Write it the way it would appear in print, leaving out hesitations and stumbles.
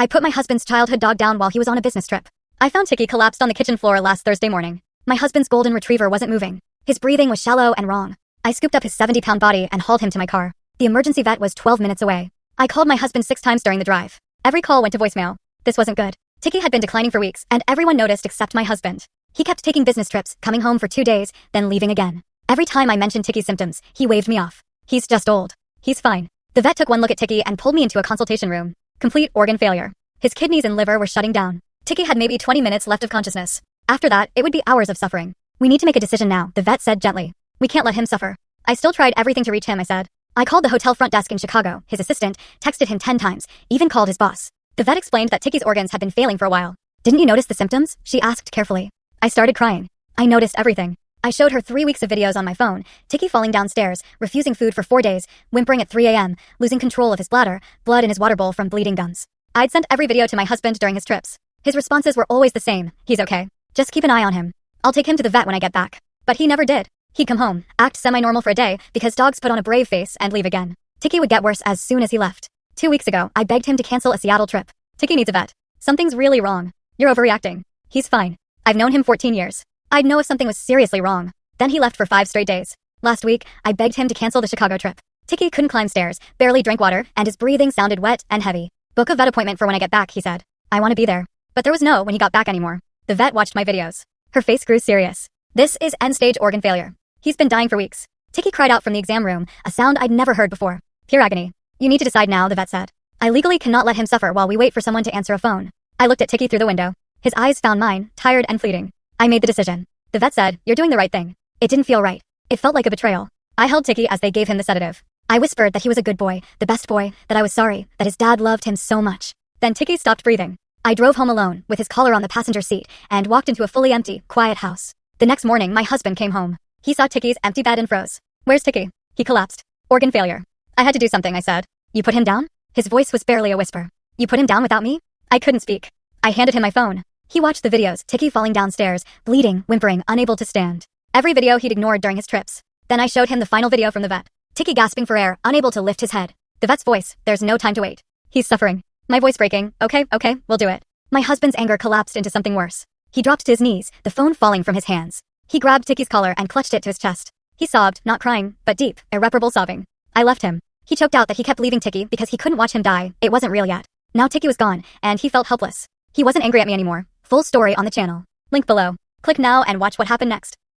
I put my husband's childhood dog down while he was on a business trip. I found Tiki collapsed on the kitchen floor last Thursday morning. My husband's golden retriever wasn't moving. His breathing was shallow and wrong. I scooped up his 70-pound body and hauled him to my car. The emergency vet was 12 minutes away. I called my husband 6 times during the drive. Every call went to voicemail. This wasn't good. Tiki had been declining for weeks, and everyone noticed except my husband. He kept taking business trips, coming home for 2 days, then leaving again. Every time I mentioned Tiki's symptoms, he waved me off. He's just old. He's fine. The vet took one look at Tiki and pulled me into a consultation room. Complete organ failure. His kidneys and liver were shutting down. Tiki had maybe 20 minutes left of consciousness. After that, it would be hours of suffering. We need to make a decision now, the vet said gently. We can't let him suffer. I still tried everything to reach him, I said. I called the hotel front desk in Chicago, his assistant, texted him 10 times, even called his boss. The vet explained that Tiki's organs had been failing for a while. Didn't you notice the symptoms? She asked carefully. I started crying. I noticed everything. I showed her 3 weeks of videos on my phone, Tiki falling downstairs, refusing food for 4 days, whimpering at 3 a.m., losing control of his bladder, blood in his water bowl from bleeding gums. I'd sent every video to my husband during his trips. His responses were always the same. He's okay. Just keep an eye on him. I'll take him to the vet when I get back. But he never did. He'd come home, act semi-normal for a day, because dogs put on a brave face and leave again. Tiki would get worse as soon as he left. 2 weeks ago, I begged him to cancel a Seattle trip. Tiki needs a vet. Something's really wrong. You're overreacting. He's fine. I've known him 14 years. I'd know if something was seriously wrong. Then he left for 5 straight days. Last week, I begged him to cancel the Chicago trip. Tiki couldn't climb stairs, barely drank water, and his breathing sounded wet and heavy. Book a vet appointment for when I get back, he said. I want to be there. But there was no when he got back anymore. The vet watched my videos. Her face grew serious. This is end-stage organ failure. He's been dying for weeks. Tiki cried out from the exam room, a sound I'd never heard before. Pure agony. You need to decide now, the vet said. I legally cannot let him suffer while we wait for someone to answer a phone. I looked at Tiki through the window. His eyes found mine, tired and fleeting. I made the decision. The vet said, you're doing the right thing. It didn't feel right. It felt like a betrayal. I held Tiki as they gave him the sedative. I whispered that he was a good boy, the best boy, that I was sorry, that his dad loved him so much. Then Tiki stopped breathing. I drove home alone, with his collar on the passenger seat, and walked into a fully empty, quiet house. The next morning, my husband came home. He saw Tiki's empty bed and froze. Where's Tiki? He collapsed. Organ failure. I had to do something, I said. You put him down? His voice was barely a whisper. You put him down without me? I couldn't speak. I handed him my phone. He watched the videos, Tiki falling downstairs, bleeding, whimpering, unable to stand. Every video he'd ignored during his trips. Then I showed him the final video from the vet. Tiki gasping for air, unable to lift his head. The vet's voice, there's no time to wait. He's suffering. My voice breaking, okay, we'll do it. My husband's anger collapsed into something worse. He dropped to his knees, the phone falling from his hands. He grabbed Tiki's collar and clutched it to his chest. He sobbed, not crying, but deep, irreparable sobbing. I left him. He choked out that he kept leaving Tiki because he couldn't watch him die. It wasn't real yet. Now Tiki was gone, and he felt helpless. He wasn't angry at me anymore. Full story on the channel. Link below. Click now and watch what happened next.